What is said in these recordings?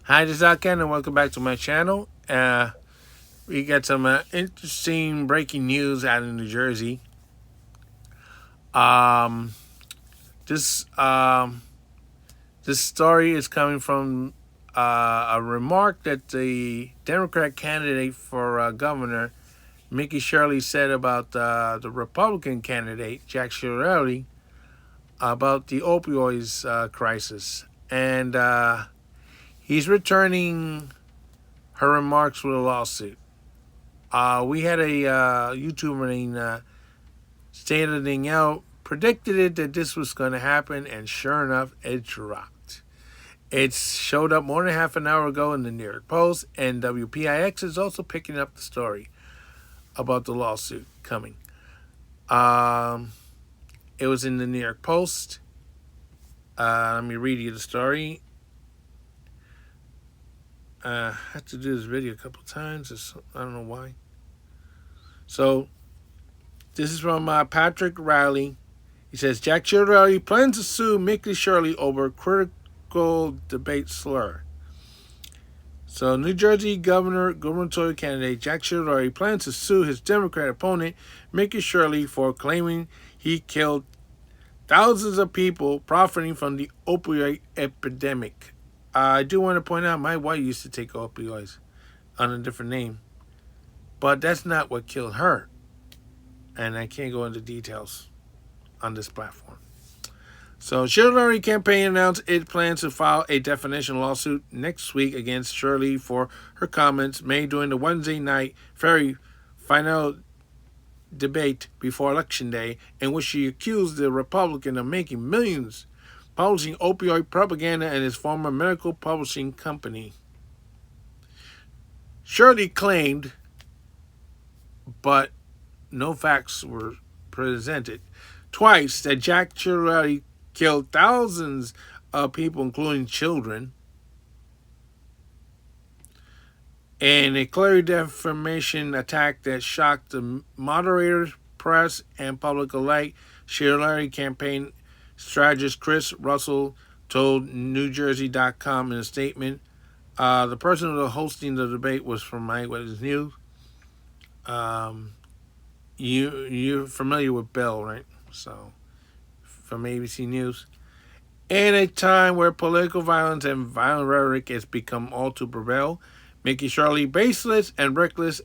Hi, this is Akan, and welcome back to my channel. We got some interesting breaking news out in New Jersey. Um, this this story is coming from a remark that the Democrat candidate for governor, Mickey Sherrill, said about the Republican candidate, Jack Ciattarelli, about the opioids crisis, and he's returning her remarks with a lawsuit. We had a YouTuber named State of Danielle predicted it that this was going to happen, and sure enough, it dropped. It showed up more than half an hour ago in the New York Post, and WPIX is also picking up the story about the lawsuit coming. Um, it was in the New York Post. Let me read you the story. I had to do this video a couple times. I don't know why. So this is from Patrick Riley. He says Jack Ciattarelli plans to sue Mickey Sherrill over critical debate slur. So New Jersey gubernatorial candidate Jack Ciattarelli plans to sue his Democrat opponent Mickey Sherrill for claiming he killed thousands of people profiting from the opioid epidemic. I do want to point out my wife used to take opioids on a different name, but that's not what killed her, and I can't go into details on this platform. So, Ciattarelli campaign announced it plans to file a defamation lawsuit next week against Shirley for her comments made during the Wednesday night very final debate before Election Day, in which she accused the Republican of making millions publishing opioid propaganda at his former medical publishing company. Shirley claimed, but no facts were presented, twice that Jack Ciattarelli killed thousands of people, including children. And a clear defamation attack that shocked the moderators, press, and public alike. Ciattarelli campaign strategist Chris Russell told NewJersey.com in a statement. The person who was hosting the debate was from Eyewitness News. You're familiar with Bell, right? So, from ABC News. In a time where political violence and violent rhetoric has become all too prevail, Mickey Sherrill baseless and reckless,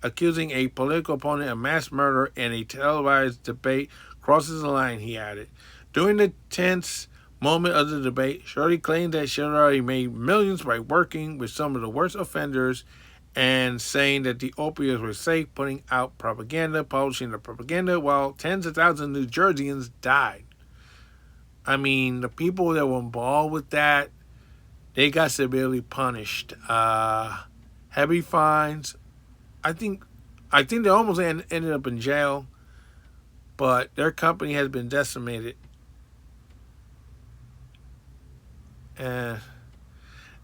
accusing a political opponent of mass murder in a televised debate crosses the line, he added. During the tense moment of the debate, Sherrill claimed that Ciattarelli made millions by working with some of the worst offenders and saying that the opioids were safe, putting out propaganda, publishing the propaganda, while tens of thousands of New Jerseyans died. I mean, the people that were involved with that, they got severely punished. Heavy fines. I think they almost ended up in jail, but their company has been decimated.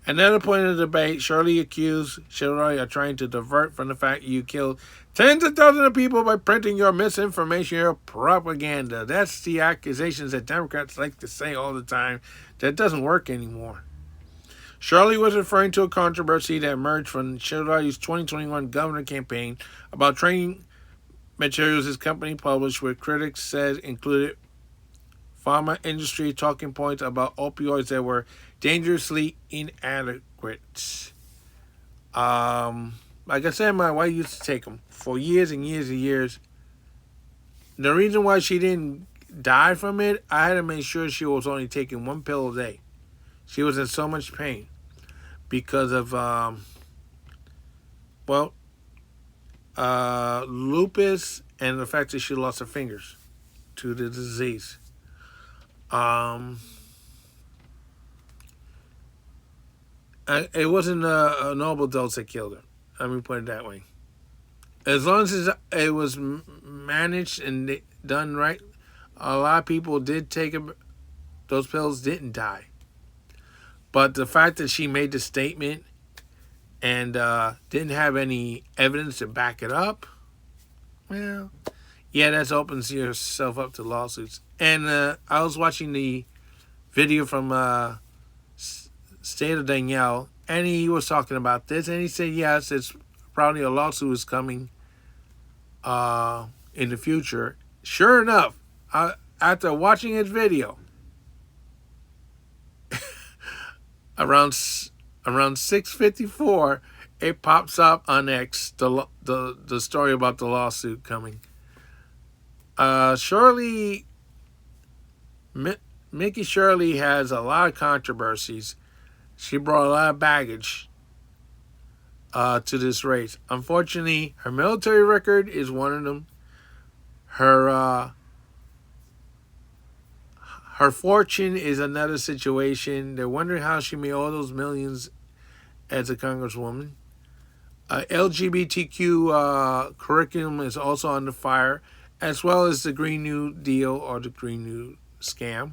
Another point of the debate, Shirley accused Ciattarelli of trying to divert from the fact you killed tens of thousands of people by printing your misinformation, your propaganda. That's the accusations that Democrats like to say all the time. That doesn't work anymore. Shirley was referring to a controversy that emerged from Ciattarelli's 2021 governor campaign about training materials his company published, where critics said included pharma industry talking points about opioids that were dangerously inadequate. Like I said, my wife used to take them for years and years and years. The reason why she didn't die from it, I had to make sure she was only taking one pill a day. She was in so much pain because of, lupus and the fact that she lost her fingers to the disease. It wasn't a noble dose that killed her. Let me put it that way. As long as it was managed and done right, a lot of people did take those pills, didn't die. But the fact that she made the statement and didn't have any evidence to back it up, well, yeah, that opens yourself up to lawsuits. And I was watching the video from State of Danielle, and he was talking about this, and he said, yes, it's probably a lawsuit is coming in the future. Sure enough, after watching his video, around 6:54, it pops up on X, the story about the lawsuit coming. Shirley, Mickey Shirley has a lot of controversies. She brought a lot of baggage to this race. Unfortunately, her military record is one of them. Her fortune is another situation. They're wondering how she made all those millions as a congresswoman. LGBTQ curriculum is also under fire, as well as the Green New Deal or the Green New scam.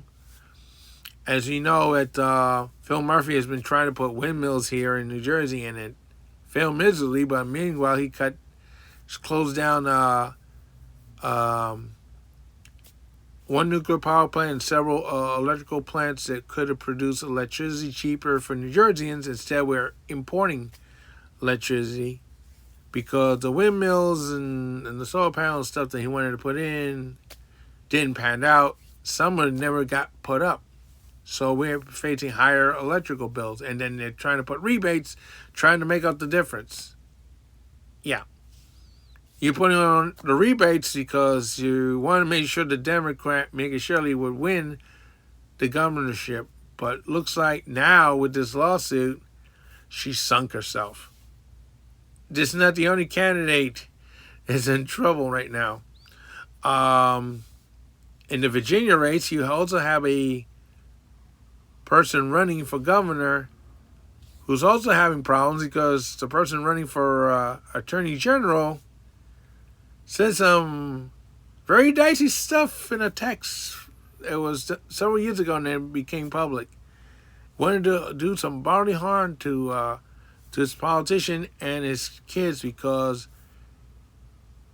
As you know, Phil Murphy has been trying to put windmills here in New Jersey, and it failed miserably. But meanwhile, he closed down one nuclear power plant and several electrical plants that could have produced electricity cheaper for New Jerseyans. Instead, we're importing electricity because the windmills and the solar panels stuff that he wanted to put in didn't pan out. Some of them never got put up. So we're facing higher electrical bills. And then they're trying to put rebates, trying to make up the difference. Yeah. You're putting on the rebates because you want to make sure the Democrat, Mickey Shirley, would win the governorship. But looks like now with this lawsuit, she sunk herself. This is not the only candidate that's in trouble right now. In the Virginia race, you also have a person running for governor who's also having problems because the person running for attorney general said some very dicey stuff in a text. It was several years ago and it became public. Wanted to do some bodily harm to his politician and his kids because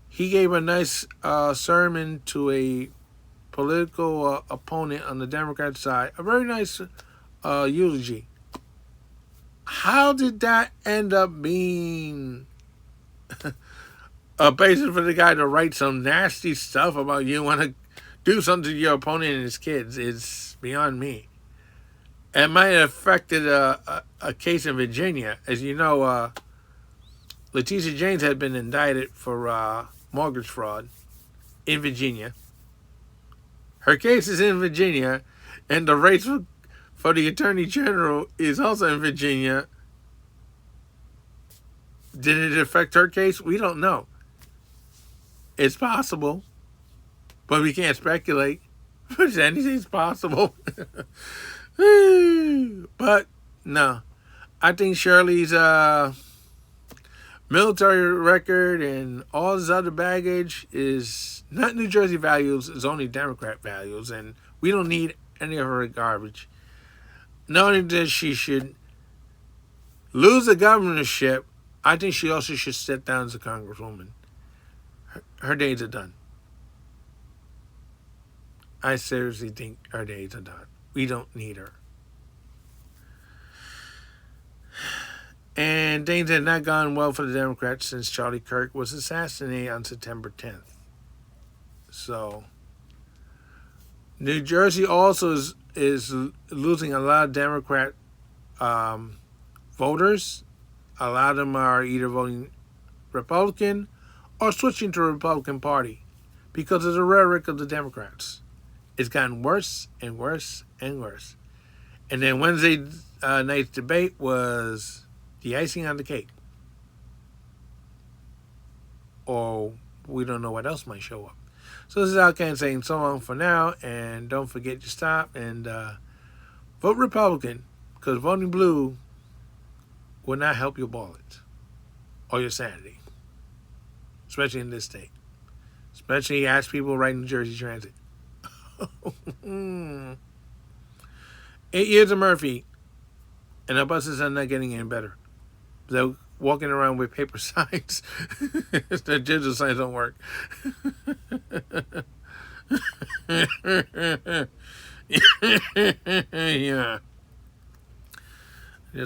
he gave a nice sermon to a political opponent on the Democrat side. A very nice eulogy. How did that end up being a basis for the guy to write some nasty stuff about you want to do something to your opponent and his kids? It's beyond me. It might have affected a case in Virginia. As you know, Letitia James had been indicted for mortgage fraud in Virginia. Her case is in Virginia, and the race for the Attorney General is also in Virginia. Did it affect her case? We don't know. It's possible, but we can't speculate. Anything's possible. But no, I think Shirley's military record and all his other baggage is not New Jersey values, it's only Democrat values, and we don't need any of her garbage. Not only that she should lose the governorship, I think she also should step down as a congresswoman. Her days are done. I seriously think her days are done. We don't need her. And things had not gone well for the Democrats since Charlie Kirk was assassinated on September 10th. So, New Jersey also is losing a lot of Democrat voters. A lot of them are either voting Republican or switching to the Republican Party because of the rhetoric of the Democrats. It's gotten worse and worse and worse. And then Wednesday night's debate was the icing on the cake. Or we don't know what else might show up. So this is Alcan saying so long for now. And don't forget to stop and vote Republican. Because voting blue will not help your wallet or your sanity. Especially in this state. Especially as people riding New Jersey Transit. 8 years of Murphy, and our buses are not getting any better. They're walking around with paper signs. The digital signs don't work. Yeah.